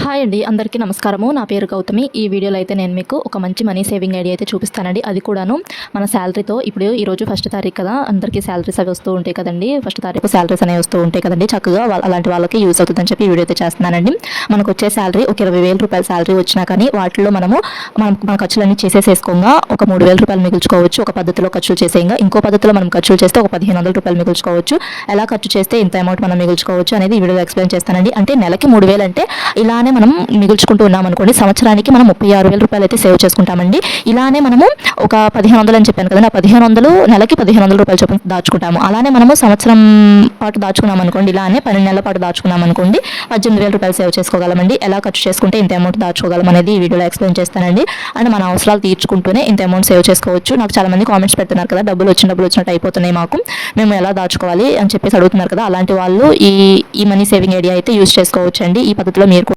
Hi అండి, అందరికీ నమస్కారము. నా పేరు గౌతమి. ఈ వీడియోలో అయితే నేను మీకు ఒక మంచి మనీ సేవింగ్ ఐడియా అయితే చూపిస్తానండి. అది కూడాను మన శాలరీతో. ఇప్పుడు ఈరోజు 1st తారీఖు కదా, అందరికీ శాలరీస్ అవి వస్తూ ఉంటాయి కదండి. 1st తారీఖు శాలరీస్ అనేవి వస్తూ ఉంటాయి కదండి. చక్కగా అలాంటి వాళ్ళకి యూజ్ అవుతుందని చెప్పి ఈ వీడియో అయితే చేస్తున్నానండి. మనకు వచ్చే శాలరీ ఒక 20,000 రూపాయల శాలరీ వచ్చినా కానీ వాటిలో మన ఖర్చులన్నీ చేసేసుకోగా ఒక 3,000 రూపాయలు మిగుల్చుకోవచ్చు. ఒక పద్ధతిలో ఖర్చులు చేసేయంగా ఇంకో పద్ధతిలో మనం ఖర్చులు చేస్తే ఒక 1,500 రూపాయలు మిగుల్చుకోవచ్చు. ఎలా ఖర్చు చేస్తే ఇంత అమౌంట్ మనం మిగుల్చుకోవచ్చు అనేది ఈ వీడియోలో ఎక్స్ప్లెయిన్ చేస్తానండి. అంటే నెలకి 3,000 అంటే ఇలానే మనం మిగుల్చుకుంటూ ఉన్నాం అనుకోండి, సంవత్సరానికి మనం 36,000 రూపాయలు అయితే సేవ్ చేసుకుంటామండి. ఇలానే మనము ఒక 1,500 అని చెప్పాను కదండి, ఆ 1,500 నెలకి 1,500 రూపాయలు చొప్పున దాచుకుంటాము. అలానే మనము సంవత్సరం పాటు దాచుకున్నాం అనుకోండి, ఇలానే 12 నెలల పాటు దాచుకున్నాం అనుకోండి, 18,000 రూపాయలు సేవ్ చేసుకోగలమండి. ఎలా ఖర్చు చేసుకుంటే ఇంత అమౌంట్ దాచుకోగలం అనేది ఈ వీడియోలో ఎక్స్ప్లెయిన్ చేస్తానండి. అండ్ మన అవసరాలు తీర్చుకుంటూనే ఇంత అమౌంట్ సేవ్ చేసుకోవచ్చు. నాకు చాలా మంది కామెంట్స్ పెడుతున్నారు కదా, డబ్బులు వచ్చినట్టు అయిపోతున్నాయి మాకు, మేము ఎలా దాచుకోవాలి అని చెప్పేసి అడుగుతున్నారు కదా. అలాంటి వాళ్ళు ఈ మనీ సేవింగ్ ఐడియా అయితే యూజ్ చేసుకోవచ్చు అండి. ఈ పద్ధతిలో మీరు